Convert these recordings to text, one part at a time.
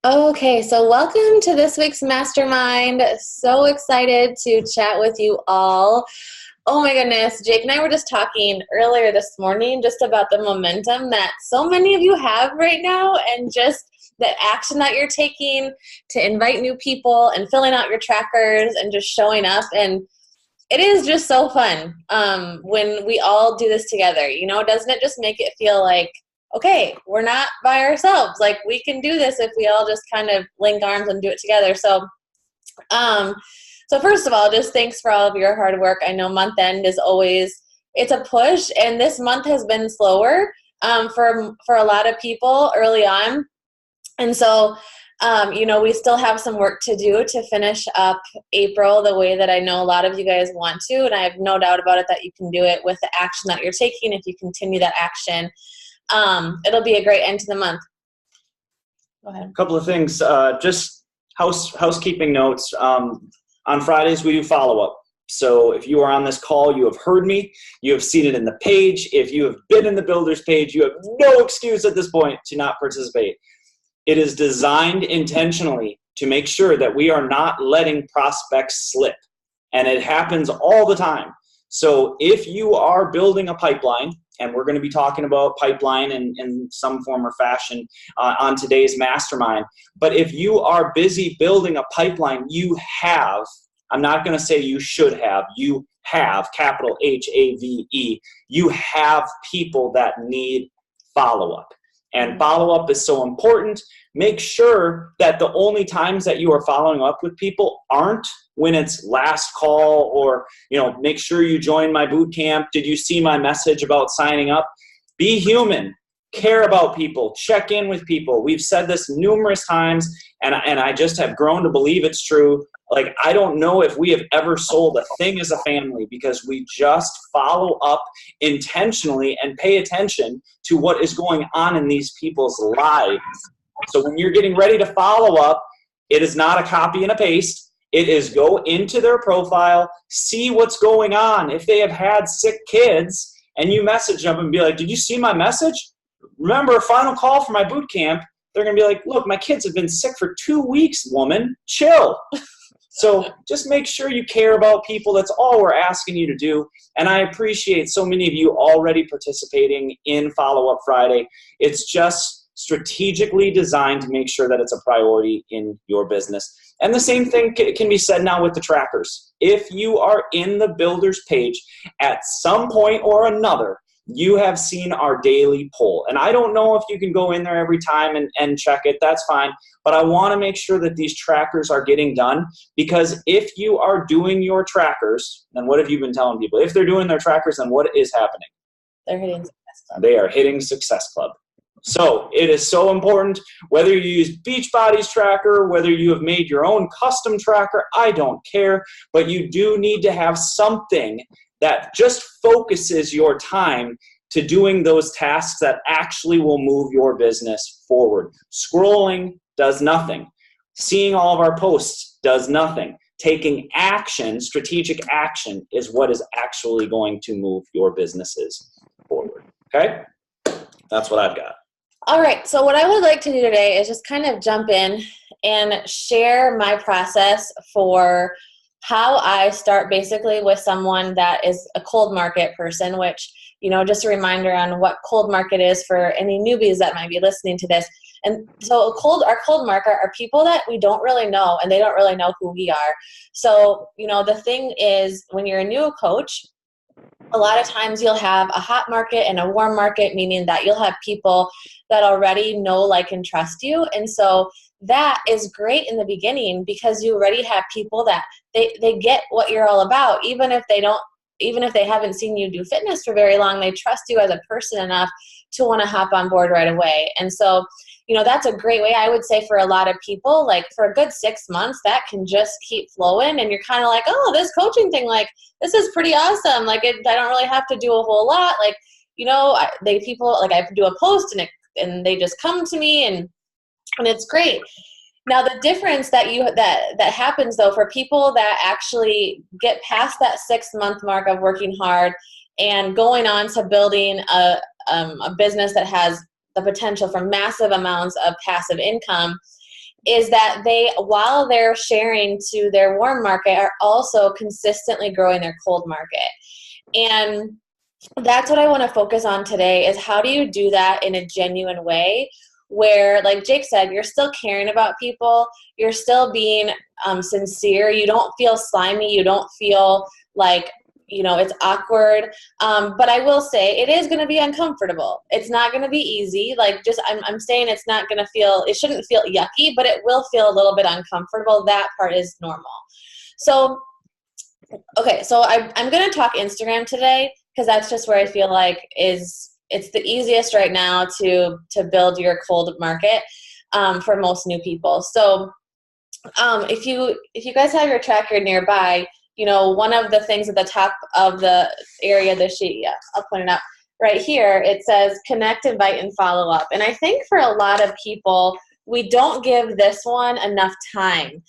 Okay, so welcome to this week's Mastermind. So excited to chat with you all. Oh my goodness, Jake and I were just talking earlier this morning just about the momentum that so many of you have right now and just the action that you're taking to invite new people and filling out your trackers and just showing up. And it is just so fun when we all do this together. Doesn't it just make it feel like, okay, we're not by ourselves. Like, we can do this if we all just kind of link arms and do it together. Um, so first of all, just thanks for all of your hard work. I know month end is always, it's a push, and this month has been slower for a lot of people early on. And so, we still have some work to do to finish up April the way that I know a lot of you guys want to, and I have no doubt about it that you can do it with the action that you're taking. If you continue that action, it'll be a great end to the month. Go ahead. A couple of things, just housekeeping notes. On Fridays, we do follow-up. So if you are on this call, you have heard me, you have seen it in the page. If you have been in the Builders page, you have no excuse at this point to not participate. It is designed intentionally to make sure that we are not letting prospects slip. And it happens all the time. So if you are building a pipeline, and we're going to be talking about pipeline in some form or fashion on today's Mastermind. But if you are busy building a pipeline, you have, I'm not going to say you should have, you have, capital HAVE, you have people that need follow-up. And follow-up is so important. Make sure that the only times that you are following up with people aren't when it's last call, or make sure you join my boot camp. Did you see my message about signing up? Be human. Care about people. Check in with people. We've said this numerous times, and I just have grown to believe it's true. Like, I don't know if we have ever sold a thing as a family because we just follow up intentionally and pay attention to what is going on in these people's lives. So when you're getting ready to follow up, it is not a copy and a paste. It is go into their profile, see what's going on. If they have had sick kids and you message them and be like, did you see my message? Remember, final call for my boot camp. They're going to be like, look, my kids have been sick for 2 weeks, woman. Chill. So just make sure you care about people. That's all we're asking you to do. And I appreciate so many of you already participating in Follow Up Friday. It's just strategically designed to make sure that it's a priority in your business. And the same thing can be said now with the trackers. If you are in the Builders page at some point or another, you have seen our daily poll. And I don't know if you can go in there every time and check it. That's fine. But I want to make sure that these trackers are getting done, because if you are doing your trackers, then what have you been telling people? If they're doing their trackers, then what is happening? They're hitting Success Club. They are hitting Success Club. So it is so important, whether you use Beachbody's tracker, whether you have made your own custom tracker, I don't care, but you do need to have something that just focuses your time to doing those tasks that actually will move your business forward. Scrolling does nothing. Seeing all of our posts does nothing. Taking action, strategic action, is what is actually going to move your businesses forward. Okay? That's what I've got. All right, so what I would like to do today is just kind of jump in and share my process for how I start basically with someone that is a cold market person, which, just a reminder on what cold market is for any newbies that might be listening to this. And so our cold market are people that we don't really know, and they don't really know who we are. So, the thing is, when you're a new coach, a lot of times you'll have a hot market and a warm market, meaning that you'll have people that already know, like, and trust you. And so that is great in the beginning, because you already have people that they get what you're all about. Even if they haven't seen you do fitness for very long, they trust you as a person enough to want to hop on board right away. And so, that's a great way, I would say, for a lot of people. Like, for a good 6 months, that can just keep flowing, and you're kind of like, oh, this coaching thing, like, this is pretty awesome. Like, I don't really have to do a whole lot. Like, people, like, I do a post and they just come to me, and it's great. Now, the difference that happens, though, for people that actually get past that 6-month mark of working hard and going on to building a business that has the potential for massive amounts of passive income is that they, while they're sharing to their warm market, are also consistently growing their cold market. And that's what I want to focus on today, is how do you do that in a genuine way where, like Jake said, you're still caring about people, you're still being sincere, you don't feel slimy, you don't feel like, you know, it's awkward. But I will say it is going to be uncomfortable. It's not going to be easy. Like, just, I'm saying it's not going to feel, it shouldn't feel yucky, but it will feel a little bit uncomfortable. That part is normal. So, okay, so I'm going to talk Instagram today, because that's just where I feel like it's the easiest right now to build your cold market for most new people. So if you guys have your tracker nearby, you know, one of the things at the top of the area of the sheet, yeah, I'll point it out right here, it says connect, invite, and follow up. And I think for a lot of people, we don't give this one enough time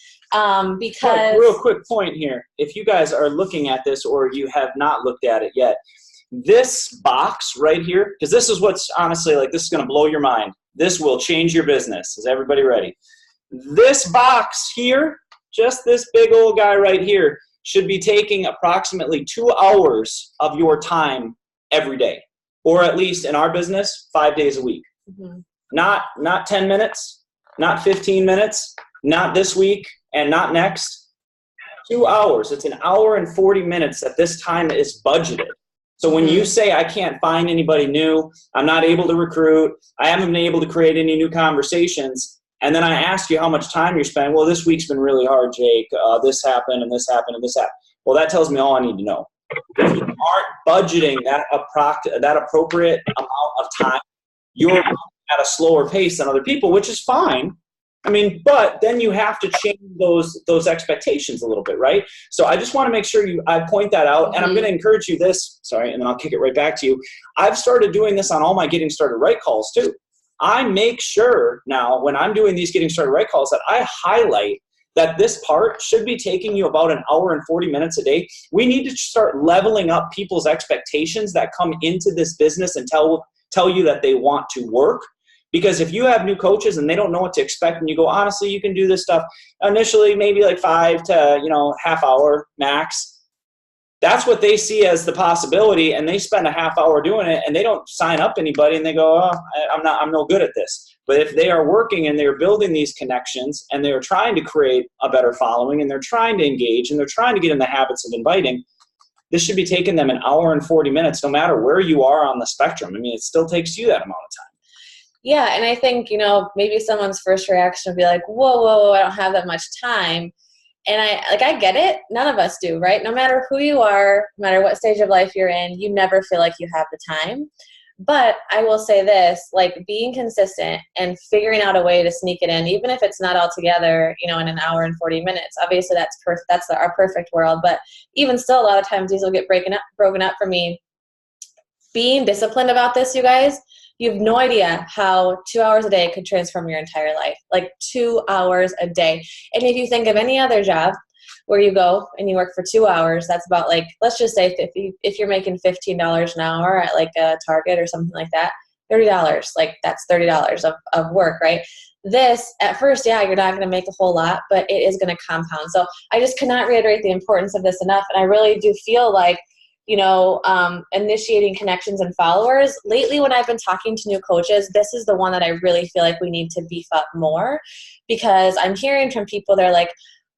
because... Real quick point here. If you guys are looking at this or you have not looked at it yet, this box right here, because this is what's honestly, like, this is going to blow your mind. This will change your business. Is everybody ready? This box here, just this big old guy right here, should be taking approximately 2 hours of your time every day, or at least in our business, 5 days a week. Mm-hmm. Not 10 minutes, not 15 minutes, not this week, and not next. 2 hours. It's an hour and 40 minutes that this time is budgeted. So when you say, I can't find anybody new, I'm not able to recruit, I haven't been able to create any new conversations, and then I ask you how much time you're spending, well, this week's been really hard, Jake. This happened, and this happened, and this happened. Well, that tells me all I need to know. If you aren't budgeting that appropriate amount of time, you're at a slower pace than other people, which is fine. I mean, but then you have to change those expectations a little bit, right? So I just want to make sure I point that out, and I'm going to encourage you this, and then I'll kick it right back to you. I've started doing this on all my Getting Started Right calls too. I make sure now when I'm doing these Getting Started Right calls that I highlight that this part should be taking you about an hour and 40 minutes a day. We need to start leveling up people's expectations that come into this business and tell you that they want to work. Because if you have new coaches and they don't know what to expect, and you go, honestly, you can do this stuff initially, maybe like 5 to half hour max. That's what they see as the possibility, and they spend a half hour doing it, and they don't sign up anybody, and they go, oh, I'm no good at this. But if they are working and they're building these connections, and they're trying to create a better following, and they're trying to engage, and they're trying to get in the habits of inviting, this should be taking them an hour and 40 minutes, no matter where you are on the spectrum. I mean, it still takes you that amount of time. Yeah, and I think, maybe someone's first reaction would be like, whoa, I don't have that much time. And I get it. None of us do, right? No matter who you are, no matter what stage of life you're in, you never feel like you have the time. But I will say this, like, being consistent and figuring out a way to sneak it in, even if it's not all together, in an hour and 40 minutes. Obviously, that's our perfect world. But even still, a lot of times these will get broken up for me. Being disciplined about this, you guys, you have no idea how 2 hours a day could transform your entire life. Like 2 hours a day. And if you think of any other job where you go and you work for 2 hours, that's about, like, let's just say if you're making $15 an hour at like a Target or something like that, $30, like that's $30 of work, right? This, at first, yeah, you're not going to make a whole lot, but it is going to compound. So I just cannot reiterate the importance of this enough. And I really do feel like, initiating connections and followers. Lately, when I've been talking to new coaches, this is the one that I really feel like we need to beef up more, because I'm hearing from people, they're like,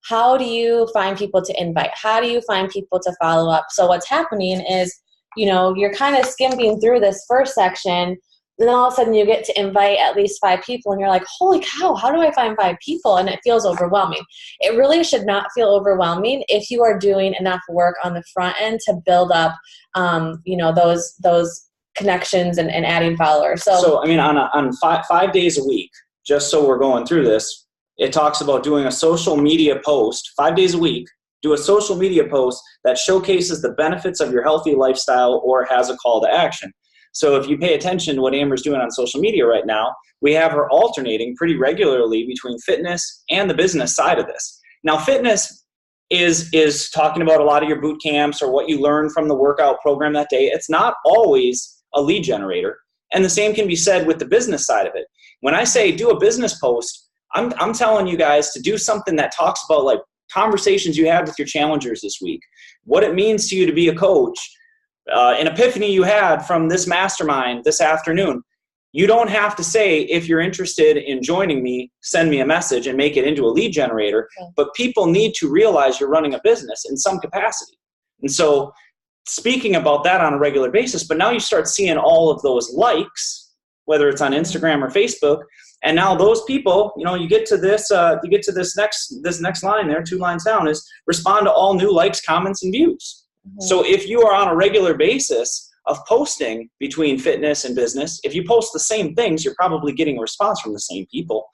how do you find people to invite? How do you find people to follow up? So what's happening is, you're kind of skimming through this first section, then all of a sudden you get to invite at least 5 people, and you're like, holy cow, how do I find 5 people? And it feels overwhelming. It really should not feel overwhelming if you are doing enough work on the front end to build up, those connections and adding followers. So I mean, on 5 days a week, just so we're going through this, it talks about doing a social media post 5 days a week. Do a social media post that showcases the benefits of your healthy lifestyle or has a call to action. So if you pay attention to what Amber's doing on social media right now, we have her alternating pretty regularly between fitness and the business side of this. Now, fitness is talking about a lot of your boot camps or what you learn from the workout program that day. It's not always a lead generator. And the same can be said with the business side of it. When I say do a business post, I'm telling you guys to do something that talks about like conversations you had with your challengers this week, what it means to you to be a coach, an epiphany you had from this mastermind this afternoon. You don't have to say, if you're interested in joining me, send me a message and make it into a lead generator. Okay. But people need to realize you're running a business in some capacity. And so speaking about that on a regular basis, but now you start seeing all of those likes, whether it's on Instagram or Facebook. And now those people, you get to this next line there, 2 lines down, is respond to all new likes, comments, and views. Mm-hmm. So if you are on a regular basis of posting between fitness and business, if you post the same things, you're probably getting a response from the same people.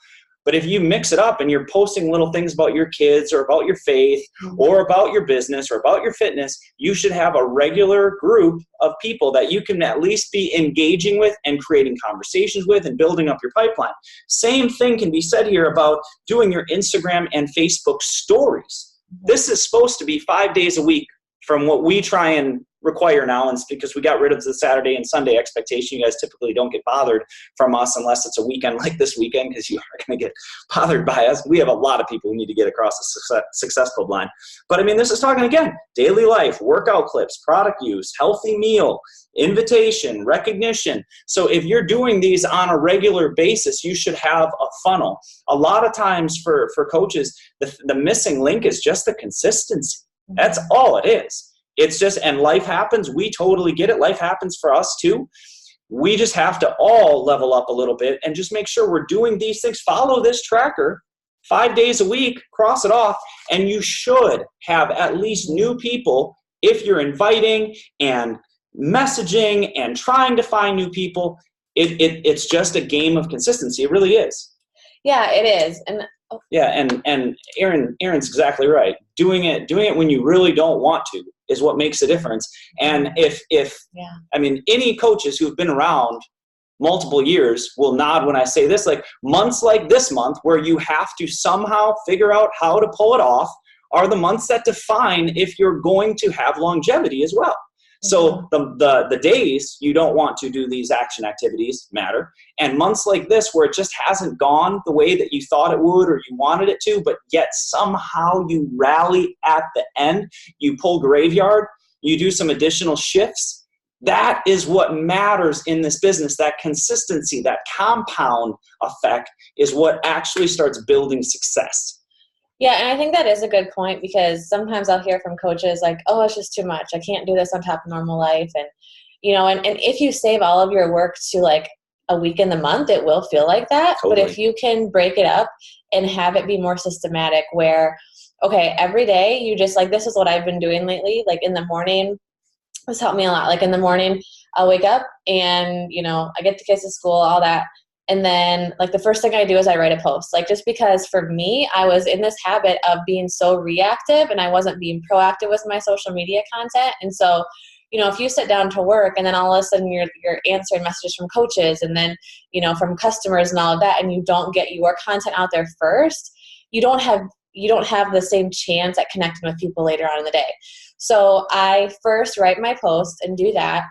But if you mix it up and you're posting little things about your kids or about your faith or about your business or about your fitness, you should have a regular group of people that you can at least be engaging with and creating conversations with and building up your pipeline. Same thing can be said here about doing your Instagram and Facebook stories. This is supposed to be 5 days a week from what we try and require now, and it's because we got rid of the Saturday and Sunday expectation. You guys typically don't get bothered from us unless it's a weekend like this weekend, because you are going to get bothered by us. We have a lot of people who need to get across the Success Club line. But I mean, this is talking again, daily life, workout clips, product use, healthy meal, invitation, recognition. So if you're doing these on a regular basis, you should have a funnel. A lot of times for coaches, the missing link is just the consistency. That's all it is. It's just, and life happens. We totally get it. Life happens for us too. We just have to all level up a little bit and just make sure we're doing these things. Follow this tracker 5 days a week, cross it off, and you should have at least new people if you're inviting and messaging and trying to find new people. It's just a game of consistency. It really is. Yeah, it is. And Erin's exactly right. Doing it when you really don't want to is what makes a difference. And I mean, any coaches who've been around multiple years will nod when I say this, like months like this month where you have to somehow figure out how to pull it off are the months that define if you're going to have longevity as well. So the days you don't want to do these action activities matter. And months like this where it just hasn't gone the way that you thought it would or you wanted it to, but yet somehow you rally at the end, you pull graveyard, you do some additional shifts. That is what matters in this business. That consistency, that compound effect is what actually starts building success. Yeah, and I think that is a good point, because sometimes I'll hear from coaches like, oh, it's just too much. I can't do this on top of normal life. And, and if you save all of your work to like a week in the month, it will feel like that. Totally. But if you can break it up and have it be more systematic where, okay, every day you just like, this is what I've been doing lately. Like in the morning, this helped me a lot. Like in the morning, I'll wake up and, I get the kids to school, all that. And then like the first thing I do is I write a post, like just because for me, I was in this habit of being so reactive and I wasn't being proactive with my social media content. And so, if you sit down to work and then all of a sudden you're answering messages from coaches and then, from customers and all of that, and you don't get your content out there first, you don't have the same chance at connecting with people later on in the day. So I first write my post and do that.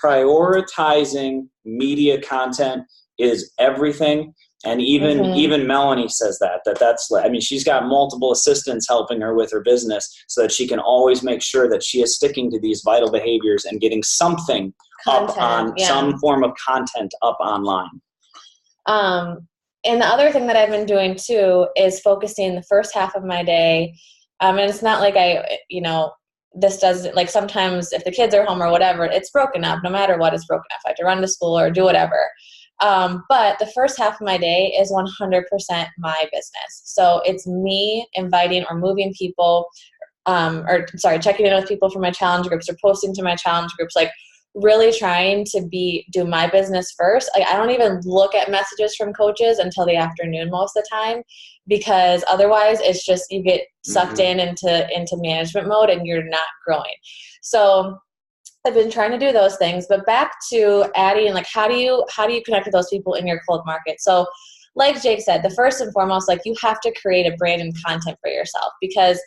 Prioritizing media content is everything. And even Melanie says that's, I mean, she's got multiple assistants helping her with her business so that she can always make sure that she is sticking to these vital behaviors and getting something up on some form of content up online. And the other thing that I've been doing too is focusing the first half of my day. And it's not like this does, like sometimes if the kids are home or whatever, it's broken up. No matter what, it's broken up. I have to run to school or do whatever. But the first half of my day is 100% my business. So it's me inviting or moving people, checking in with people from my challenge groups or posting to my challenge groups, like really trying to do my business first. Like I don't even look at messages from coaches until the afternoon most of the time, because otherwise it's just, you get sucked into management mode and you're not growing. So I've been trying to do those things, but back to adding, like, how do you connect with those people in your cold market? So like Jake said, the first and foremost, like you have to create a brand and content for yourself, because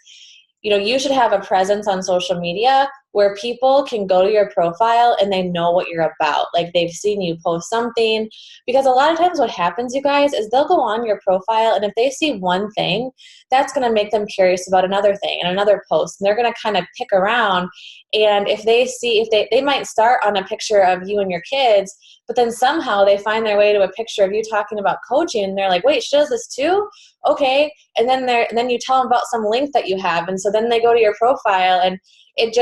you should have a presence on social media, where people can go to your profile and they know what you're about. Like they've seen you post something, because a lot of times what happens, you guys, is they'll go on your profile, and if they see one thing, that's going to make them curious about another thing and another post, and they're going to kind of pick around. And if they see, they might start on a picture of you and your kids, but then somehow they find their way to a picture of you talking about coaching, and they're like, wait, she does this too? Okay. And then you tell them about some link that you have, and so then they go to your profile, and it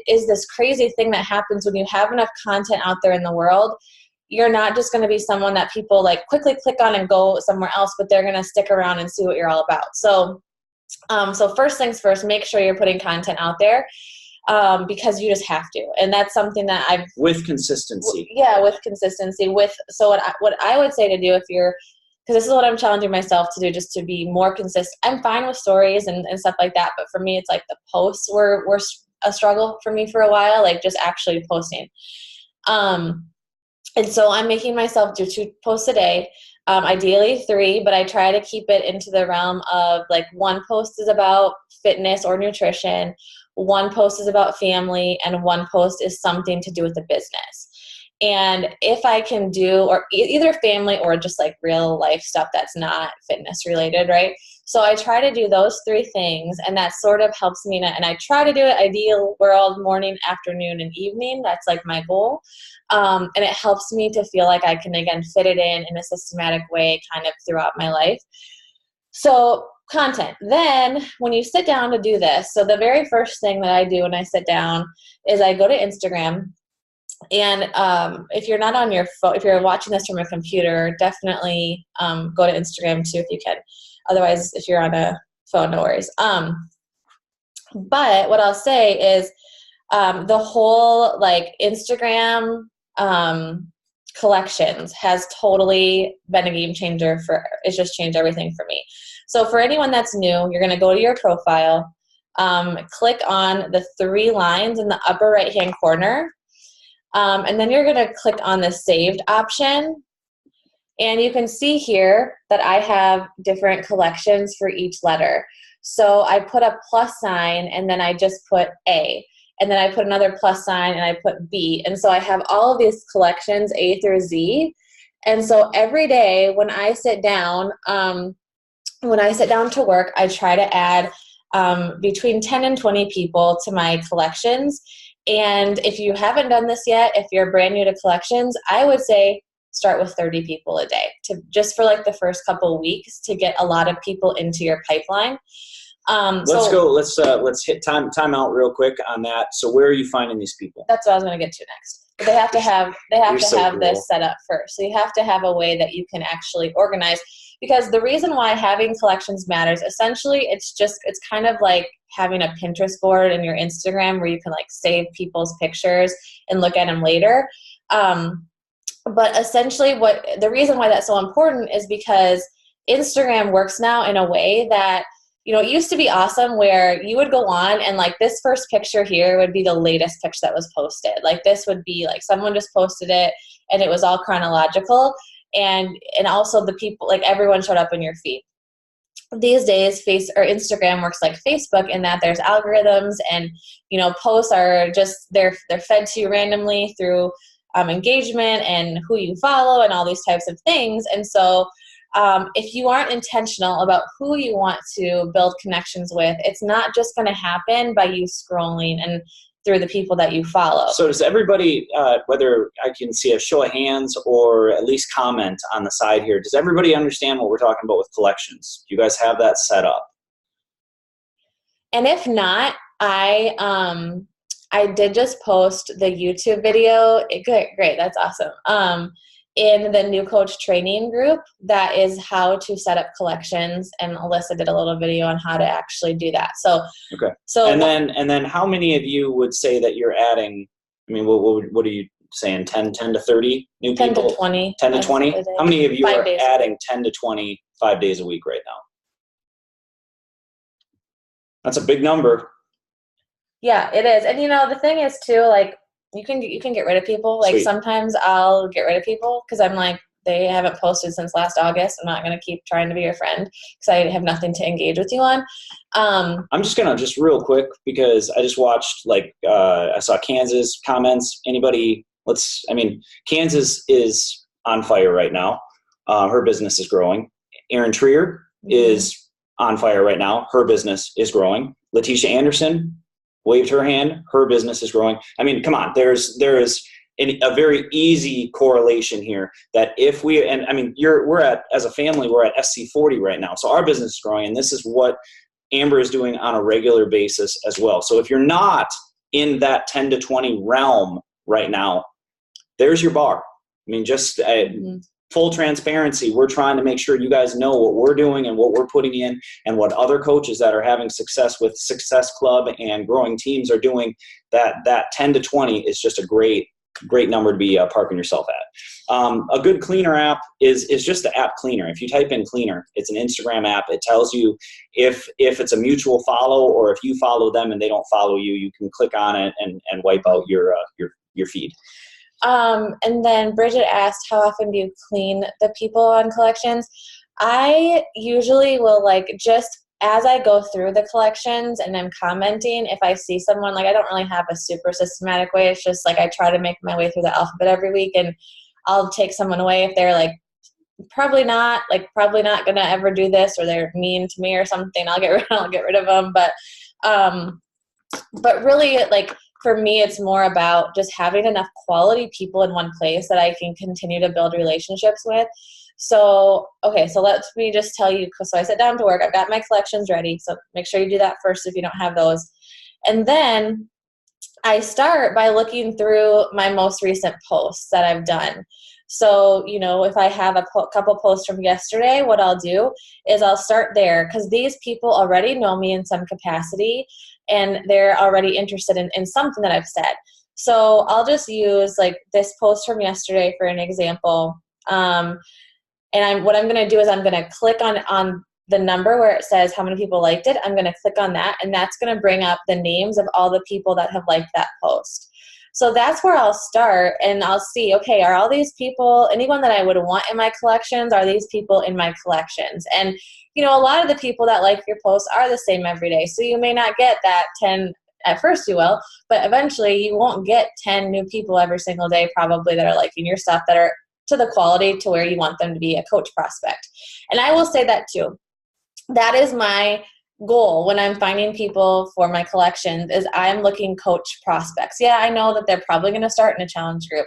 is this crazy thing that happens when you have enough content out there in the world. You're not just going to be someone that people like quickly click on and go somewhere else, but they're going to stick around and see what you're all about. So first things first, make sure you're putting content out there, because you just have to. And that's something that with consistency. With consistency. So what I would say to do, because this is what I'm challenging myself to do, just to be more consistent. I'm fine with stories and stuff like that, but for me, it's like the posts were a struggle for me for a while, like just actually posting. And so I'm making myself do 2 posts a day, ideally 3, but I try to keep it into the realm of like 1 post is about fitness or nutrition, 1 post is about family, and 1 post is something to do with the business. And if I can do, or either family or just like real life stuff that's not fitness related, right? So I try to do those 3 things, and that sort of helps me. And I try to do it ideal world, morning, afternoon, and evening. That's like my goal. And it helps me to feel like I can, again, fit it in a systematic way kind of throughout my life. So content. Then when you sit down to do this, so the very first thing that I do when I sit down is I go to Instagram. And if you're not on your phone, if you're watching this from a computer, definitely go to Instagram too if you can. Otherwise, if you're on a phone, no worries. But what I'll say is the whole like Instagram collections has totally been a game changer it's just changed everything for me. So for anyone that's new, you're going to go to your profile, click on the 3 lines in the upper right-hand corner. And then you're going to click on the saved option. And you can see here that I have different collections for each letter. So I put a plus sign, and then I just put A. And then I put another plus sign, and I put B. And so I have all of these collections, A through Z. And so every day when I sit down to work, I try to add between 10 and 20 people to my collections. And if you haven't done this yet, if you're brand new to collections, I would say start with 30 people a day, just for like the first couple of weeks, to get a lot of people into your pipeline. Let's hit time out real quick on that. So where are you finding these people? That's what I was going to get to next. But they have to have this set up first. So you have to have a way that you can actually organize, because the reason why having collections matters, essentially, it's kind of like having a Pinterest board in your Instagram where you can like save people's pictures and look at them later. But essentially the reason why that's so important is because Instagram works now in a way that, it used to be awesome where you would go on and like this first picture here would be the latest picture that was posted. Like this would be like someone just posted it and it was all chronological, and also the people, like everyone showed up in your feed. These days, Instagram works like Facebook in that there's algorithms, and posts are just they're fed to you randomly through engagement and who you follow and all these types of things. And so if you aren't intentional about who you want to build connections with, it's not just going to happen by you scrolling and through the people that you follow. So does everybody, whether I can see a show of hands or at least comment on the side here, does everybody understand what we're talking about with collections? Do you guys have that set up? And if not, I did just post the YouTube video. Great, that's awesome. In the new coach training group, that is how to set up collections, and Alyssa did a little video on how to actually do that. So okay. So and then how many of you would say that you're adding? I mean, what are you saying? 10 to 30 new 10 people? 10 to 20. 10 to 20. How many of you are adding 10 to 20 5 days a week right now? That's a big number. Yeah, it is. And the thing is too, like you can get rid of people. Like Sweet. Sometimes I'll get rid of people because I'm like, they haven't posted since last August. I'm not going to keep trying to be your friend because I have nothing to engage with you on. I'm just going to just real quick, because I just watched, I saw Kansas comments. Kansas is on fire right now. Her business is growing. Erin Trier is on fire right now. Her business is growing. Letitia Anderson waved her hand. Her business is growing. I mean, come on, there is a very easy correlation here that if we, and I mean, as a family, we're at SC40 right now. So our business is growing, and this is what Amber is doing on a regular basis as well. So if you're not in that 10 to 20 realm right now, there's your bar. I mean, just full transparency. We're trying to make sure you guys know what we're doing and what we're putting in, and what other coaches that are having success with Success Club and growing teams are doing. That 10 to 20 is just a great number to be parking yourself at. A good cleaner app is just the app Cleaner. If you type in Cleaner, it's an Instagram app. It tells you if it's a mutual follow, or if you follow them and they don't follow you, you can click on it and wipe out your feed. And then Bridget asked, how often do you clean the people on collections? I usually will, just as I go through the collections and I'm commenting, if I see someone, I don't really have a super systematic way. It's just I try to make my way through the alphabet every week, and I'll take someone away if they're probably not going to ever do this, or they're mean to me or something. I'll get rid of them. But really, for me, it's more about just having enough quality people in one place that I can continue to build relationships with. So let me just tell you, so I sit down to work, I've got my collections ready. So make sure you do that first if you don't have those. And then I start by looking through my most recent posts that I've done. So, if I have a couple posts from yesterday, what I'll do is I'll start there, because these people already know me in some capacity and they're already interested in something that I've said. So I'll just use this post from yesterday for an example. And what I'm going to do is I'm going to click on the number where it says how many people liked it. I'm going to click on that, and that's going to bring up the names of all the people that have liked that post. So that's where I'll start, and I'll see, okay, are all these people, anyone that I would want in my collections, are these people in my collections? And, a lot of the people that like your posts are the same every day. So you may not get that 10, at first you will, but eventually you won't get 10 new people every single day probably that are liking your stuff, that are to the quality to where you want them to be a coach prospect. And I will say that too. That is my goal when I'm finding people for my collections, is I'm looking coach prospects. Yeah, I know that they're probably going to start in a challenge group,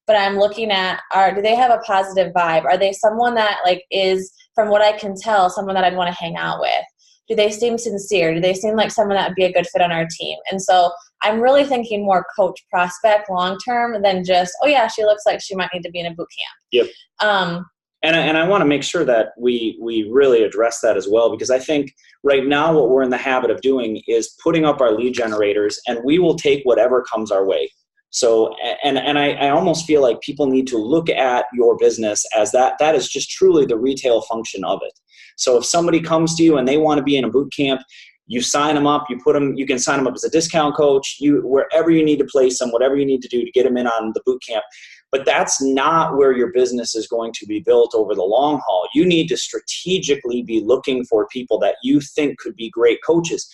but I'm looking at, do they have a positive vibe? Are they someone that is, from what I can tell, someone that I'd want to hang out with? Do they seem sincere? Do they seem like someone that would be a good fit on our team? And so I'm really thinking more coach prospect long-term than just, oh yeah, she looks like she might need to be in a boot camp. Yep. And I want to make sure that we really address that as well, because I think right now what we're in the habit of doing is putting up our lead generators, and we will take whatever comes our way. So, and I almost feel like people need to look at your business as that is just truly the retail function of it. So if somebody comes to you and they want to be in a boot camp, you sign them up, you can sign them up as a discount coach, wherever you need to place them, whatever you need to do to get them in on the boot camp. But that's not where your business is going to be built over the long haul. You need to strategically be looking for people that you think could be great coaches.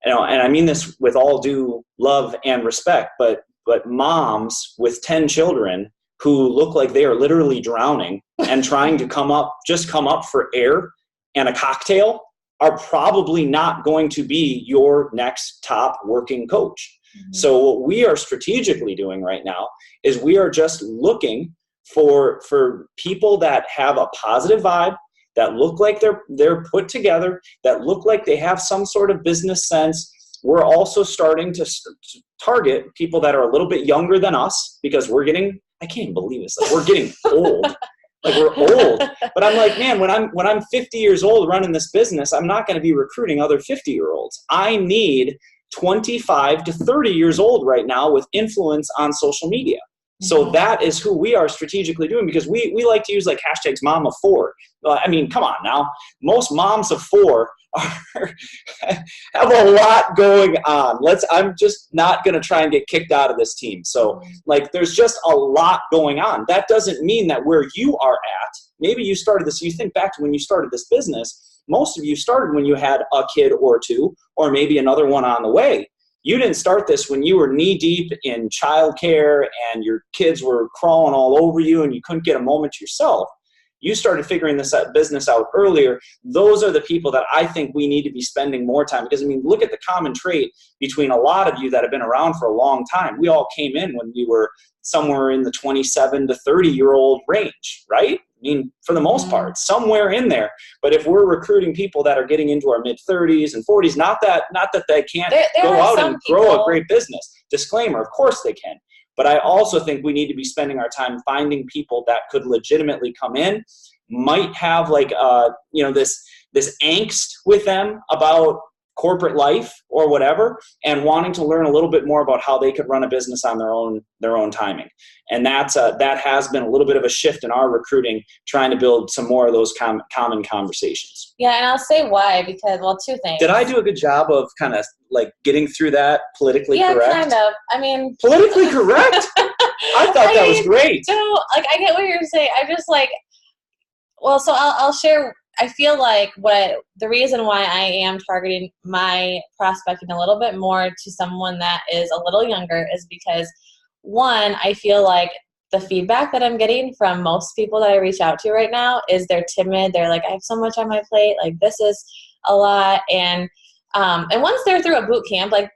And I mean this with all due love and respect, but moms with 10 children who look like they are literally drowning and trying to come up for air and a cocktail are probably not going to be your next top working coach. Mm-hmm. So what we are strategically doing right now is we are just looking for people that have a positive vibe, that look like they're put together, that look like they have some sort of business sense. We're also starting to target people that are a little bit younger than us, because I can't even believe this, we're getting old. We're old. But I'm like, man, when I'm 50 years old running this business, I'm not going to be recruiting other 50-year-olds. I need 25 to 30 years old right now with influence on social media. So that is who we are strategically doing, because we like to use like hashtags mom of four. I mean, come on now. Most moms of four have a lot going on. I'm just not going to try and get kicked out of this team. So like, there's just a lot going on. That doesn't mean that where you are at, maybe you started this, you think back to when you started this business, most of you started when you had a kid or two, or maybe another one on the way. You didn't start this when you were knee deep in childcare and your kids were crawling all over you and you couldn't get a moment to yourself. You started figuring this business out earlier. Those are the people that I think we need to be spending more time, because I mean, look at the common trait between a lot of you that have been around for a long time. We all came in when we were somewhere in the 27 to 30-year-old range, right? I mean, for the most part, somewhere in there. But if we're recruiting people that are getting into our mid-30s and 40s, not that they can't go out and grow a great business. Disclaimer, of course they can. But I also think we need to be spending our time finding people that could legitimately come in, might have like this angst with them about corporate life or whatever, and wanting to learn a little bit more about how they could run a business on their own timing. And that has been a little bit of a shift in our recruiting, trying to build some more of those common conversations. Yeah, and I'll say why, because, well, two things. Did I do a good job of kind of like getting through that politically correct? Yeah, kind of. I mean, politically correct? I thought that was great. So, like, I get what you're saying. I just like, well, so I'll share. I feel like the reason why I am targeting my prospecting a little bit more to someone that is a little younger is because, one, I feel like the feedback that I'm getting from most people that I reach out to right now is they're timid. They're like, I have so much on my plate. Like, this is a lot. And once they're through a boot camp, like,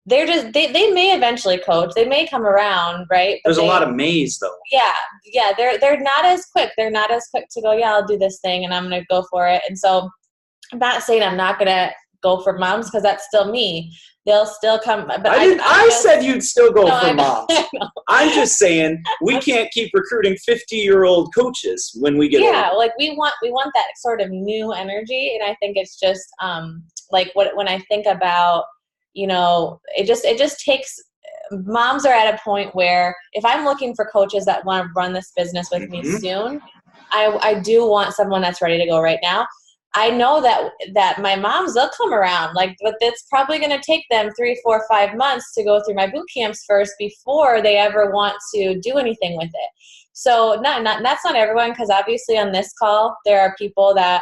they're just, they may eventually coach. They may come around, right? But there's a lot of maze, though. Yeah. They're not as quick. They're not as quick to go, yeah, I'll do this thing and I'm going to go for it. And so I'm not saying I'm not going to go for moms, because that's still me. They'll still come. But I said you'd still go for moms. I'm just saying we can't keep recruiting 50-year-old coaches when we get older. Yeah, like we want that sort of new energy. And I think it's just like when I think about, it just takes, moms are at a point where if I'm looking for coaches that want to run this business with me soon, I do want someone that's ready to go right now. I know that my moms, they'll come around, like, but it's probably going to take them 3, 4, 5 months to go through my boot camps first before they ever want to do anything with it. So that's not everyone, because obviously on this call, there are people that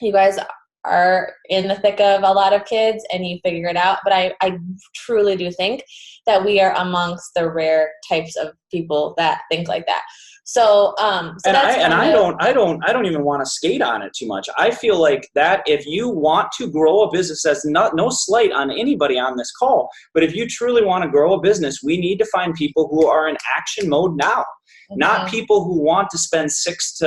you guys are in the thick of a lot of kids and you figure it out. But I truly do think that we are amongst the rare types of people that think like that. So, I don't even want to skate on it too much. I feel like that if you want to grow a business, that's no slight on anybody on this call, but if you truly want to grow a business, we need to find people who are in action mode now. Mm-hmm. Not people who want to spend 6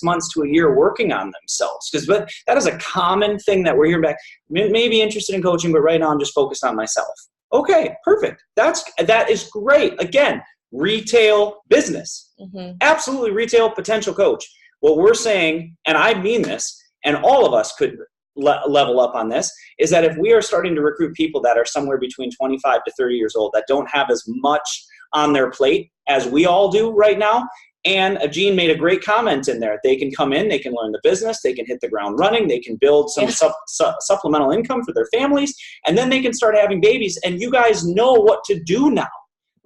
months to a year working on themselves. Because that is a common thing that we're hearing back. Maybe interested in coaching, but right now I'm just focused on myself. Okay, perfect. That is great. Again, retail business. Mm-hmm. Absolutely retail potential coach. What we're saying, and I mean this, and all of us could level up on this, is that if we are starting to recruit people that are somewhere between 25 to 30 years old that don't have as much on their plate as we all do right now, and Jean made a great comment in there. They can come in, they can learn the business, they can hit the ground running, they can build some supplemental income for their families, and then they can start having babies, and you guys know what to do now.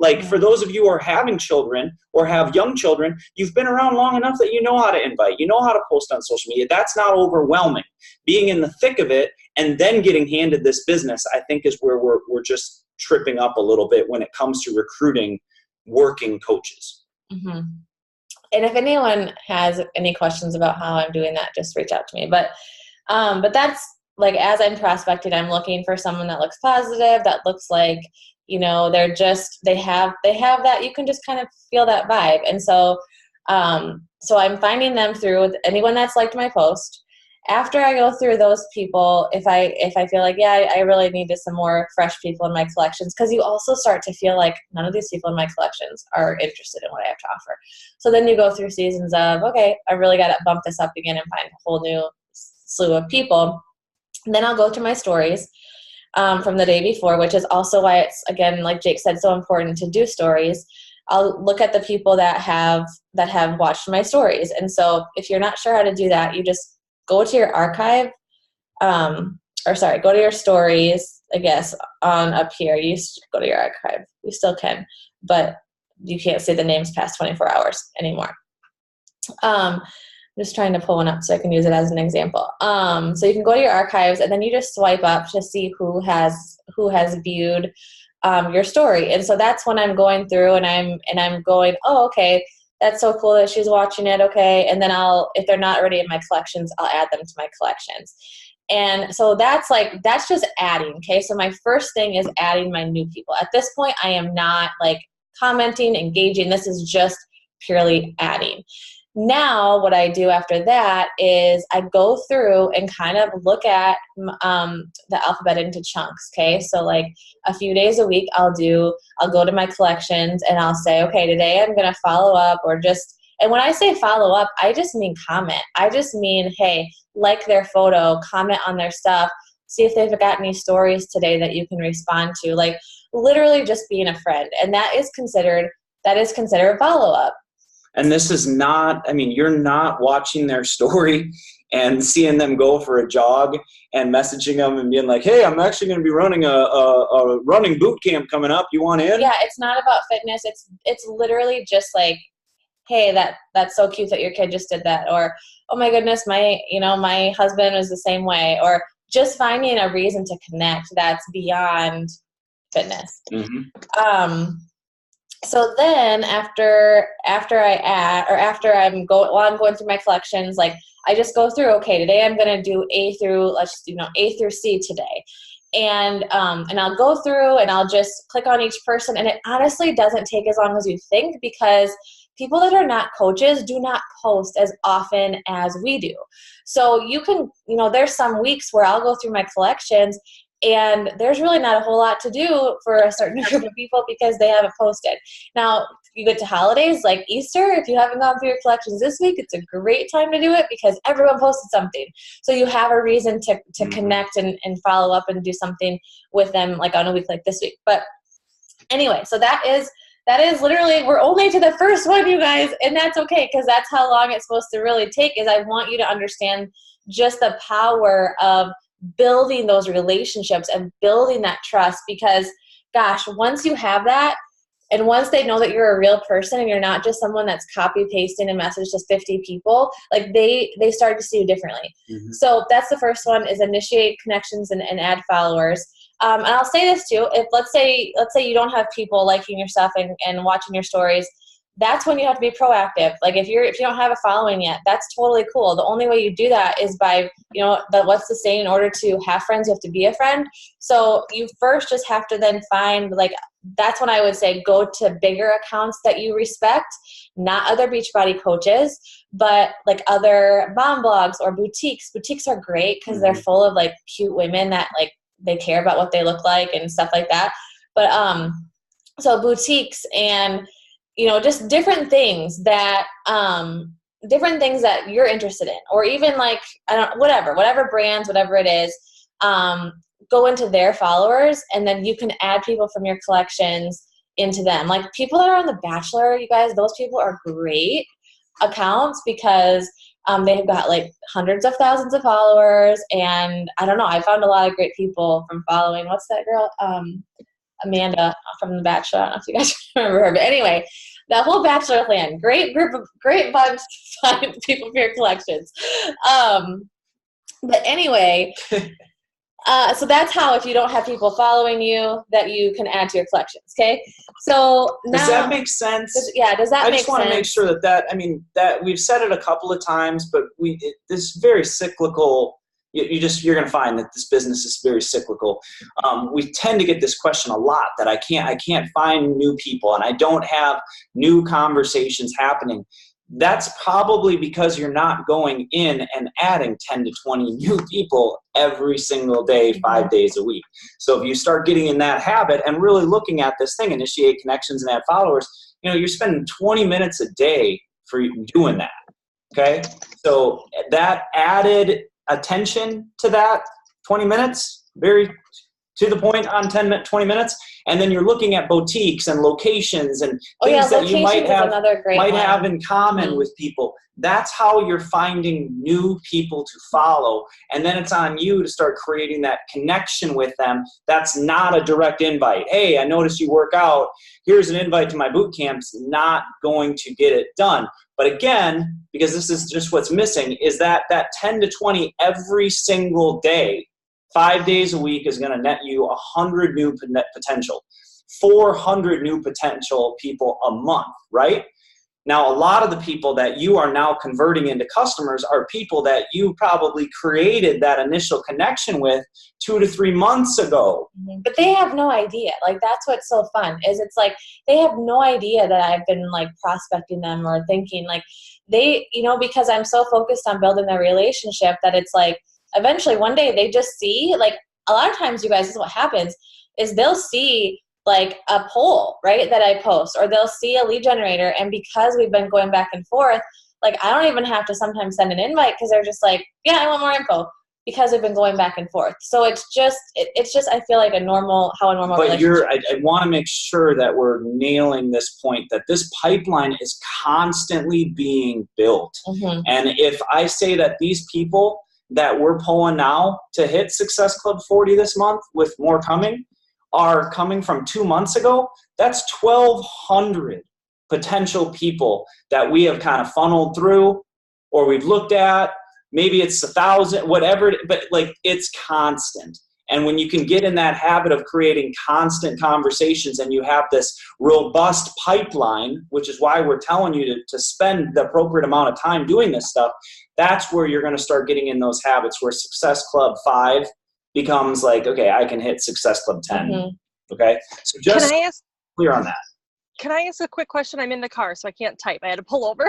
Like, for those of you who are having children or have young children, you've been around long enough that you know how to invite, you know how to post on social media. That's not overwhelming. Being in the thick of it and then getting handed this business, I think, is where we're just tripping up a little bit when it comes to recruiting working coaches. Mm-hmm. And if anyone has any questions about how I'm doing that, just reach out to me. But that's, like, as I'm prospecting, I'm looking for someone that looks positive, that looks like, they have that, you can just kind of feel that vibe. And so I'm finding them through anyone that's liked my post. After I go through those people, if I feel like, yeah, I really needed some more fresh people in my collections, because you also start to feel like none of these people in my collections are interested in what I have to offer. So then you go through seasons of, okay, I really got to bump this up again and find a whole new slew of people. And then I'll go to my stories from the day before, which is also why it's, again, like Jake said, so important to do stories. I'll look at the people that have watched my stories. And so if you're not sure how to do that, you just go to your archive, go to your stories, I guess, on up here. You go to your archive. You still can, but you can't see the names past 24 hours anymore. I'm just trying to pull one up so I can use it as an example. So you can go to your archives, and then you just swipe up to see who has viewed your story. And so that's when I'm going through and I'm going, oh, okay, that's so cool that she's watching it. Okay. And then if they're not already in my collections, I'll add them to my collections. And so that's just adding. Okay. So my first thing is adding my new people. At this point, I am not like commenting, engaging. This is just purely adding. Now, what I do after that is I go through and kind of look at the alphabet into chunks. Okay, so like a few days a week, I'll go to my collections and I'll say, okay, today I'm going to follow up, and when I say follow up, I just mean comment. I just mean, hey, like their photo, comment on their stuff, see if they've got any stories today that you can respond to. Like literally just being a friend, and that is considered follow up. And this is not, I mean, you're not watching their story and seeing them go for a jog and messaging them and being like, hey, I'm actually going to be running a running boot camp coming up. You want in? Yeah, it's not about fitness. It's literally just like, hey, that's so cute that your kid just did that. Or, oh my goodness, my husband was the same way. Or just finding a reason to connect that's beyond fitness. Mm-hmm. So then after I'm going through my collections, like I just go through, okay, today I'm going to do A through C today. And I'll go through and I'll just click on each person. And it honestly doesn't take as long as you think, because people that are not coaches do not post as often as we do. So you can, there's some weeks where I'll go through my collections and there's really not a whole lot to do for a certain group of people because they haven't posted. Now, you get to holidays like Easter. If you haven't gone through your collections this week, it's a great time to do it because everyone posted something. So you have a reason to connect and follow up and do something with them like on a week like this week. But anyway, so that is literally, we're only to the first one, you guys, and that's okay because that's how long it's supposed to really take. Is I want you to understand just the power of building those relationships and building that trust, because gosh, once you have that and once they know that you're a real person and you're not just someone that's copy pasting a message to 50 people, like they start to see you differently. Mm-hmm. So that's the first one, is initiate connections and add followers. And I'll say this too, if let's say you don't have people liking your stuff and watching your stories, that's when you have to be proactive. Like if you don't have a following yet, that's totally cool. The only way you do that is by, what's the saying, in order to have friends, you have to be a friend. So you first just have to then find, like, that's when I would say go to bigger accounts that you respect, not other Beachbody coaches, but like other mom blogs or boutiques. Boutiques are great because they're full of like cute women that like they care about what they look like and stuff like that. But so boutiques and just different things that you're interested in, or even like, whatever brands, whatever it is, go into their followers, and then you can add people from your collections into them. Like people that are on The Bachelor, you guys, those people are great accounts because they've got like hundreds of thousands of followers. And I don't know, I found a lot of great people from following, what's that girl? Amanda from The Bachelor. I don't know if you guys remember her, but anyway, that whole Bachelor clan, great bunch of people for your collections. But anyway, so that's how, if you don't have people following you, that you can add to your collections. Okay. So now, does that make sense? Does that make sense? I just want to make sure that we've said it a couple of times, but this very cyclical. You're going to find that this business is very cyclical. We tend to get this question a lot, that I can't find new people and I don't have new conversations happening. That's probably because you're not going in and adding 10 to 20 new people every single day, 5 days a week. So if you start getting in that habit and really looking at this thing, initiate connections and add followers, you're spending 20 minutes a day for doing that. Okay. So that added attention to that 20 minutes, very to the point on 20 minutes. And then you're looking at boutiques and locations and things that you might have in common with people. That's how you're finding new people to follow. And then it's on you to start creating that connection with them. That's not a direct invite. Hey, I noticed you work out. Here's an invite to my boot camp. It's not going to get it done. But again, because this is just what's missing, is that 10 to 20 every single day, 5 days a week is going to net you 100 new potential, 400 new potential people a month, right? Now, a lot of the people that you are now converting into customers are people that you probably created that initial connection with 2 to 3 months ago. But they have no idea. Like, that's what's so fun, is it's like they have no idea that I've been like prospecting them or thinking like they, because I'm so focused on building their relationship that it's like eventually one day they just see, like, a lot of times, you guys, this is what happens is they'll see like a poll, right, that I post, or they'll see a lead generator. And because we've been going back and forth, like, I don't even have to sometimes send an invite because they're just like, yeah, I want more info, because we've been going back and forth. So it's just, I feel like how a normal relationship. But I want to make sure that we're nailing this point, that this pipeline is constantly being built. Mm-hmm. And if I say that these people that we're pulling now to hit Success Club 40 this month, with more coming, are coming from 2 months ago, that's 1,200 potential people that we have kind of funneled through, or we've looked at. Maybe it's 1,000, whatever, but like, it's constant. And when you can get in that habit of creating constant conversations and you have this robust pipeline, which is why we're telling you to spend the appropriate amount of time doing this stuff, that's where you're going to start getting in those habits where Success Club 5 becomes like, okay, I can hit Success Club 10. Mm-hmm. Okay. So just clear on that. Can I ask a quick question? I'm in the car, so I can't type. I had to pull over.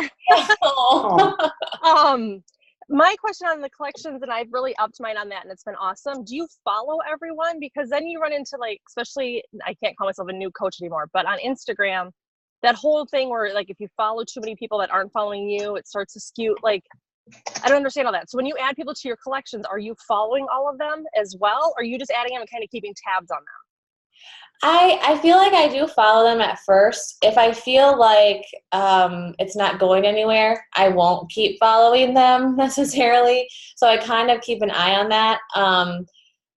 My question on the collections, and I've really upped mine on that, and it's been awesome. Do you follow everyone? Because then you run into, like, especially, I can't call myself a new coach anymore, but on Instagram, that whole thing where, like, if you follow too many people that aren't following you, it starts to skew. Like, I don't understand all that. So when you add people to your collections, are you following all of them as well? Or are you just adding them and kind of keeping tabs on them? I feel like I do follow them at first. If I feel like it's not going anywhere, I won't keep following them necessarily. So I kind of keep an eye on that.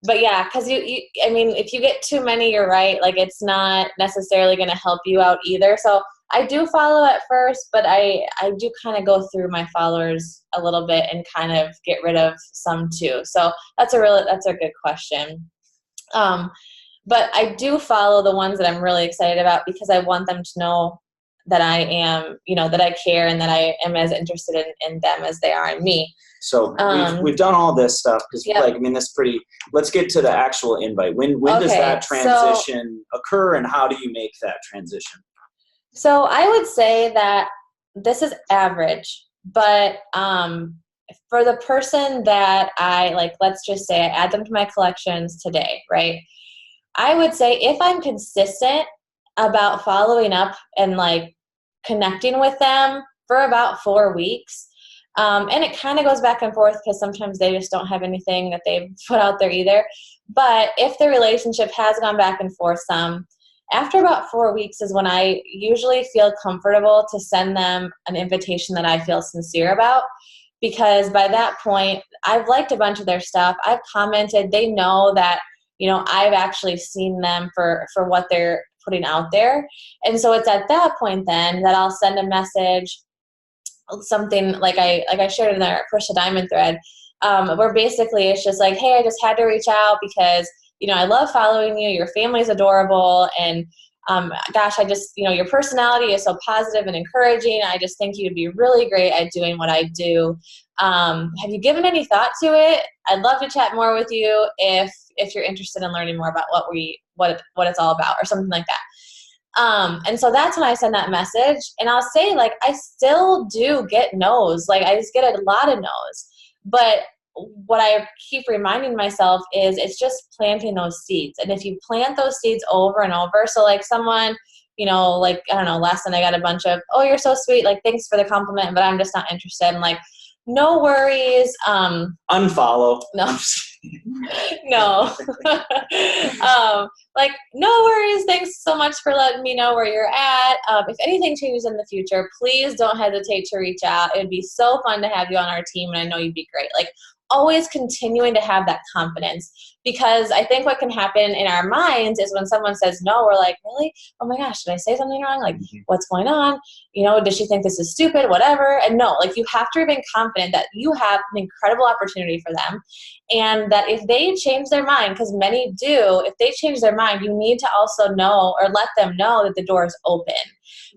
But yeah, because if you get too many, you're right. Like, it's not necessarily going to help you out either. So I do follow at first, but I do kind of go through my followers a little bit and kind of get rid of some too. So that's a good question. But I do follow the ones that I'm really excited about, because I want them to know that I am, that I care and that I am as interested in them as they are in me. So we've done all this stuff because, let's get to the actual invite. When does that transition occur, and how do you make that transition? So I would say that this is average, but for the person that let's just say I add them to my collections today, right? I would say if I'm consistent about following up and like connecting with them for about 4 weeks, and it kind of goes back and forth because sometimes they just don't have anything that they've put out there either. But if the relationship has gone back and forth some, after about 4 weeks is when I usually feel comfortable to send them an invitation that I feel sincere about. Because by that point, I've liked a bunch of their stuff. I've commented. They know that, I've actually seen them for what they're putting out there. And so it's at that point then that I'll send a message, something like I shared in our Push the Diamond thread, where basically it's just like, hey, I just had to reach out because, I love following you. Your family's adorable. And gosh, I just, your personality is so positive and encouraging. I just think you'd be really great at doing what I do. Have you given any thought to it? I'd love to chat more with you if you're interested in learning more about what it's all about, or something like that. And so that's when I send that message, and I'll say, like, I still do get no's. Like, I just get a lot of no's. But what I keep reminding myself is it's just planting those seeds. And if you plant those seeds over and over, so like someone, I don't know, last night I got a bunch of, oh, you're so sweet, like, thanks for the compliment, but I'm just not interested. And like, no worries. Unfollow. No. No. Like, no worries. Thanks so much for letting me know where you're at. If anything changes in the future, please don't hesitate to reach out. It would be so fun to have you on our team, and I know you'd be great. Like, always continuing to have that confidence, because I think what can happen in our minds is when someone says no, we're like, really? Oh my gosh, did I say something wrong? Like, what's going on? You know, does she think this is stupid? Whatever. And no, like, you have to remain confident that you have an incredible opportunity for them, and that if they change their mind, because many do, if they change their mind, you need to also know, or let them know, that the door is open.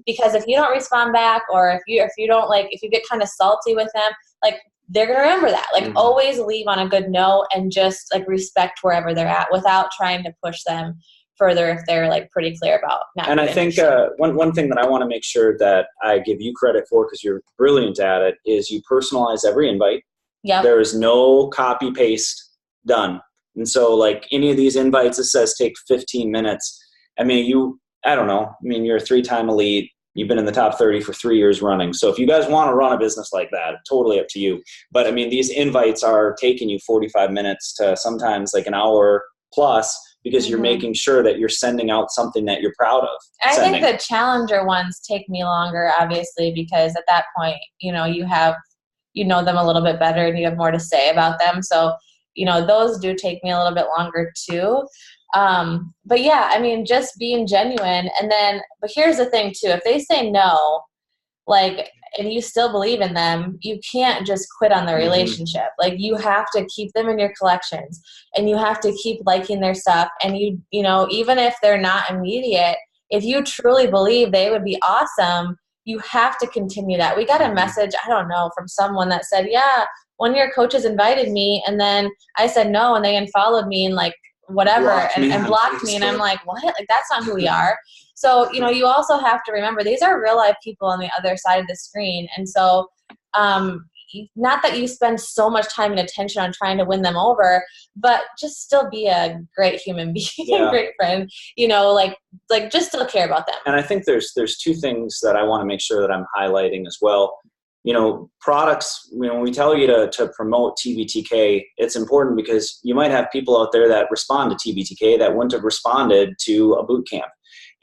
Because if you don't respond back, or if you don't, like, if you get kind of salty with them, like, they're going to remember that. Like, always leave on a good note, and just, like, respect wherever they're at without trying to push them further if they're, like, pretty clear about not. And I think one thing that I want to make sure that I give you credit for, because you're brilliant at it, is you personalize every invite. Yep. There is no copy paste done. And so, like, any of these invites, it says take 15 minutes. I mean, I don't know. I mean, you're a 3-time elite. You've been in the top 30 for 3 years running. So if you guys want to run a business like that, totally up to you. But I mean, these invites are taking you 45 minutes to sometimes like an hour plus, because you're making sure that you're sending out something that you're proud of. I think the challenger ones take me longer, obviously, because at that point, you know them a little bit better and you have more to say about them. So, you know, those do take me a little bit longer too. But yeah, I mean, just being genuine. And then, but here's the thing too, if they say no, like, and you still believe in them, you can't just quit on the relationship. Like, you have to keep them in your collections, and you have to keep liking their stuff. And you know, even if they're not immediate, if you truly believe they would be awesome, you have to continue that. We got a message, I don't know, from someone that said, yeah, one of your coaches invited me, and then I said no, and they unfollowed me and like whatever, and blocked me. And I'm like, what? Like, that's not who we are. So, you know, you also have to remember these are real life people on the other side of the screen. And so, not that you spend so much time and attention on trying to win them over, but just still be a great human being, a great friend, you know, like just still care about them. And I think there's two things that I want to make sure that I'm highlighting as well. You know, products, you know, when we tell you to promote TBTK, it's important because you might have people out there that respond to TBTK that wouldn't have responded to a boot camp.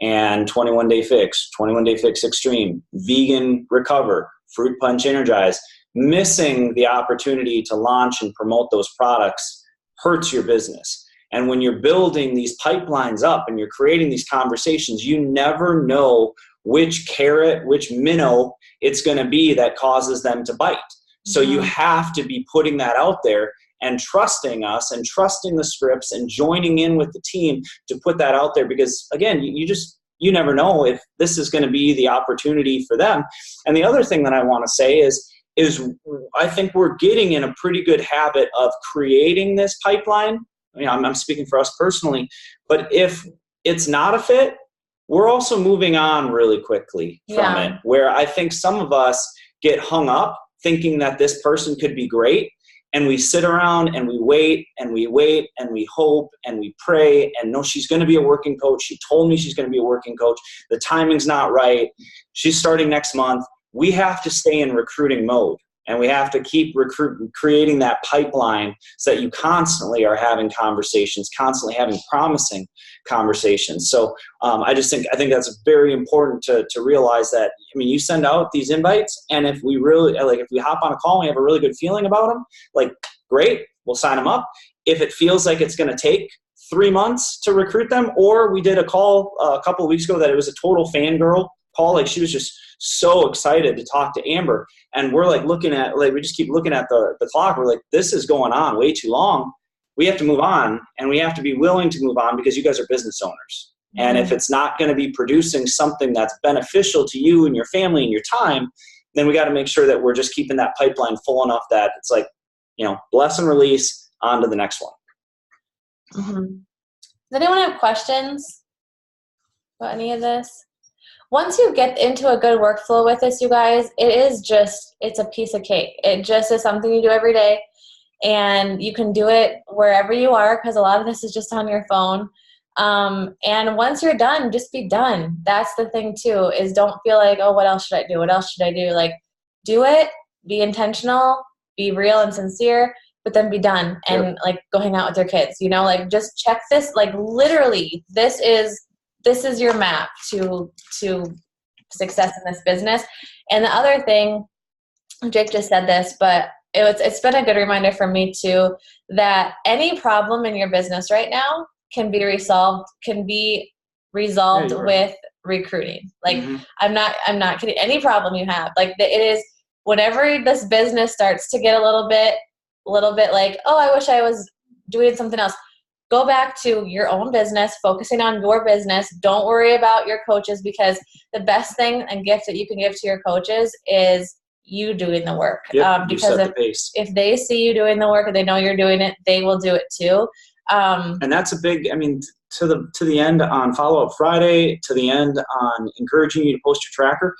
And 21 Day Fix, 21 Day Fix Extreme, Vegan Recover, Fruit Punch Energize. Missing the opportunity to launch and promote those products hurts your business. And when you're building these pipelines up and you're creating these conversations, you never know which carrot, which minnow it's going to be that causes them to bite. So you have to be putting that out there and trusting us and trusting the scripts and joining in with the team to put that out there, because again, you never know if this is going to be the opportunity for them. And the other thing that I want to say is I think we're getting in a pretty good habit of creating this pipeline. You know, I'm speaking for us personally, but if it's not a fit, we're also moving on really quickly from it, where I think some of us get hung up thinking that this person could be great. And we sit around and we wait and we wait and we hope and we pray and no, she's going to be a working coach. She told me she's going to be a working coach. The timing's not right. She's starting next month. We have to stay in recruiting mode. And we have to keep creating that pipeline so that you constantly are having conversations, constantly having promising conversations. So I think that's very important to realize that. I mean, you send out these invites, and if we hop on a call and we have a really good feeling about them, like, great, we'll sign them up. If it feels like it's going to take 3 months to recruit them, or we did a call a couple of weeks ago that it was a total fangirl call, like she was just so excited to talk to Amber, and we're like we just keep looking at the clock. We're like, this is going on way too long. We have to move on, and we have to be willing to move on because you guys are business owners. And if it's not going to be producing something that's beneficial to you and your family and your time, then we got to make sure that we're just keeping that pipeline full enough that it's like, you know, bless and release, on to the next one. Does anyone have questions about any of this? Once you get into a good workflow with this, you guys, it's a piece of cake. It just is something you do every day, and you can do it wherever you are, because a lot of this is just on your phone. And once you're done, just be done. That's the thing too, is don't feel like, oh, what else should I do? What else should I do? Like, do it, be intentional, be real and sincere, but then be done and like go hang out with your kids, you know, like just check this, like literally this is your map to success in this business. And the other thing, Jake just said this, but it's been a good reminder for me too, that any problem in your business right now can be resolved with recruiting. Like I'm not kidding. Any problem you have, like it is, whenever this business starts to get a little bit like, oh, I wish I was doing something else, go back to your own business, focusing on your business. Don't worry about your coaches, because the best thing and gift that you can give to your coaches is you doing the work. Because if they see you doing the work and they know you're doing it, they will do it too. And that's a big, I mean, to the end on Follow-Up Friday, to the end on encouraging you to post your tracker.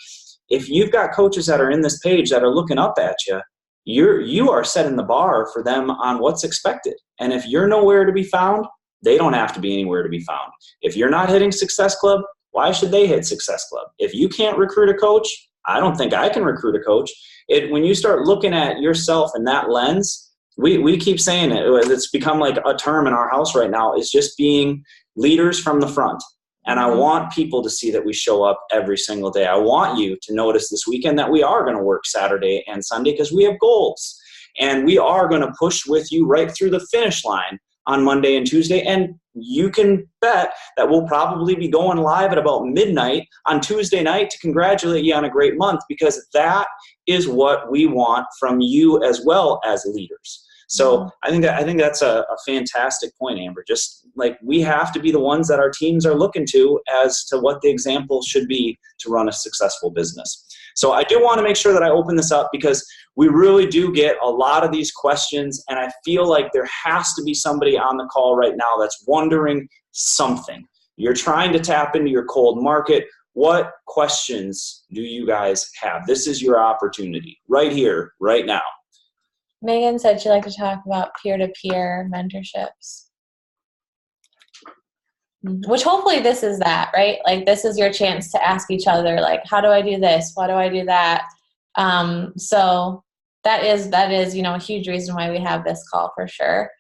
If you've got coaches that are in this page that are looking up at you, you are setting the bar for them on what's expected. And if you're nowhere to be found, they don't have to be anywhere to be found. If you're not hitting Success Club, why should they hit Success Club? If you can't recruit a coach, I don't think I can recruit a coach. When you start looking at yourself in that lens, we keep saying it. It's become like a term in our house right now, is just being leaders from the front. And I want people to see that we show up every single day. I want you to notice this weekend that we are going to work Saturday and Sunday because we have goals. And we are going to push with you right through the finish line on Monday and Tuesday. And you can bet that we'll probably be going live at about midnight on Tuesday night to congratulate you on a great month, because that is what we want from you as well as leaders. So I think that's a fantastic point, Amber. Just like we have to be the ones that our teams are looking to as to what the example should be to run a successful business. So I do want to make sure that I open this up, because we really do get a lot of these questions, and I feel like there has to be somebody on the call right now that's wondering something. You're trying to tap into your cold market. What questions do you guys have? This is your opportunity right here, right now. Megan said she'd like to talk about peer-to-peer mentorships, which hopefully this is that, right? Like this is your chance to ask each other, like, how do I do this? Why do I do that? So that is, you know, a huge reason why we have this call for sure.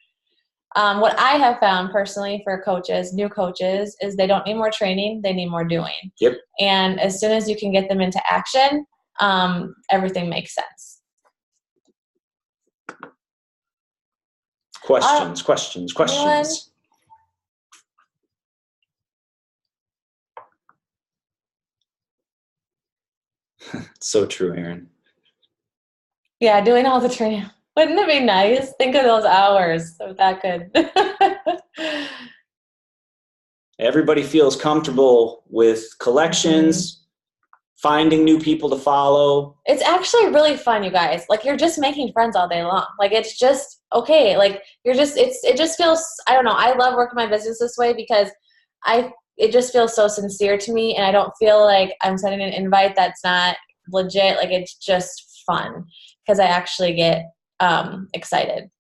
What I have found personally for coaches, new coaches, is they don't need more training. They need more doing. Yep. And as soon as you can get them into action, everything makes sense. Questions. Anyone? So true, Aaron. Yeah, doing all the training. Wouldn't it be nice? Think of those hours. So that could. Everybody feels comfortable with collections, finding new people to follow. It's actually really fun, you guys. Like you're just making friends all day long. Like it's just okay. Like it just feels, I don't know. I love working my business this way because it just feels so sincere to me, and I don't feel like I'm sending an invite that's not legit. Like it's just fun because I actually get excited.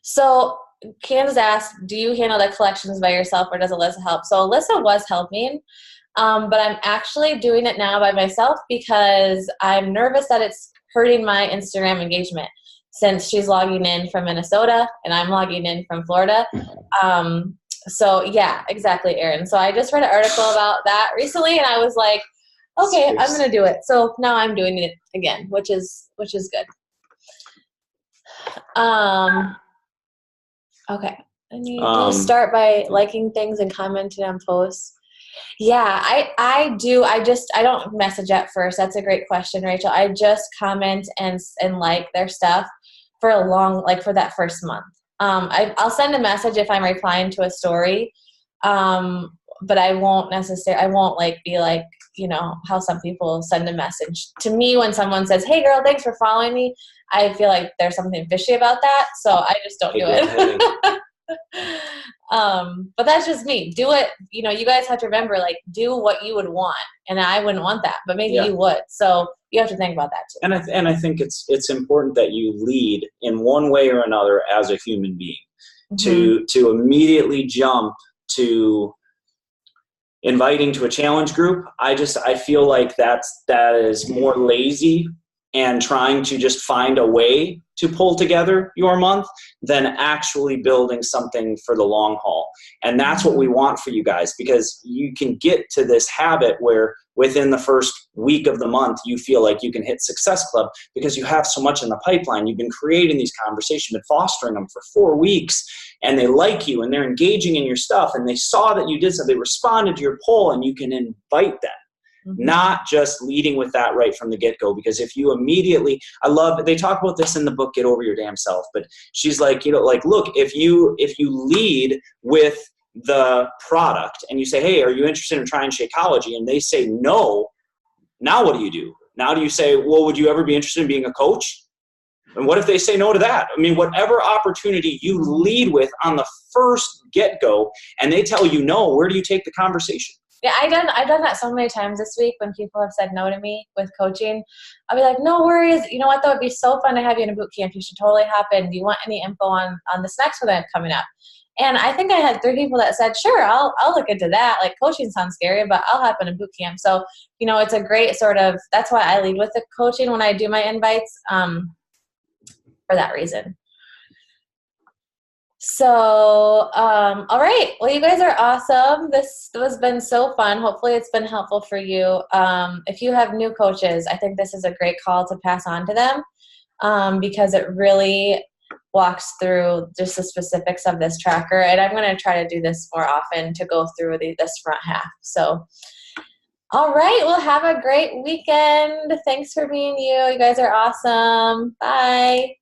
So Candace asked, do you handle the collections by yourself or does Alyssa help? So Alyssa was helping, but I'm actually doing it now by myself because I'm nervous that it's hurting my Instagram engagement since she's logging in from Minnesota and I'm logging in from Florida. So yeah, exactly, Erin. So I just read an article about that recently and I was like, okay, I'm going to do it. So now I'm doing it again, which is good. Okay. Do you start by liking things and commenting on posts? Yeah, I do. I don't message at first. That's a great question, Rachel. I just comment and like their stuff for for that first month. I'll send a message if I'm replying to a story. But I won't be like, you know, how some people send a message to me when someone says, hey girl, thanks for following me. I feel like there's something fishy about that. So I just don't do it. But that's just me. Do it. You know, you guys have to remember, like, do what you would want. And I wouldn't want that, but maybe you would. So you have to think about that too. And I think it's important that you lead in one way or another as a human being. To immediately jump to inviting to a challenge group, I feel like that is more lazy and trying to just find a way to pull together your month than actually building something for the long haul. And that's what we want for you guys, because you can get to this habit where within the first week of the month, you feel like you can hit Success Club because you have so much in the pipeline. You've been creating these conversations, been fostering them for 4 weeks, and they like you and they're engaging in your stuff, and they saw that you did so. They responded to your poll, and you can invite them. Not just leading with that right from the get-go, because if you immediately, they talk about this in the book, Get Over Your Damn Self, but she's like, look, if you lead with the product and you say, hey, are you interested in trying Shakeology? And they say no, now what do? Now do you say, well, would you ever be interested in being a coach? And what if they say no to that? I mean, whatever opportunity you lead with on the first get-go and they tell you no, where do you take the conversation? Yeah, I've done that so many times this week when people have said no to me with coaching. I'll be like, no worries. You know what, though? It'd be so fun to have you in a boot camp. You should totally hop in. Do you want any info on this next one that's coming up? And I think I had 3 people that said, sure, I'll look into that. Like, coaching sounds scary, but I'll hop in a boot camp. So, it's a great sort of, that's why I lead with the coaching when I do my invites, for that reason. So, all right. Well, you guys are awesome. This has been so fun. Hopefully it's been helpful for you. If you have new coaches, I think this is a great call to pass on to them, because it really walks through just the specifics of this tracker. And I'm going to try to do this more often to go through this front half. So, all right. Well, have a great weekend. Thanks for being you. You guys are awesome. Bye.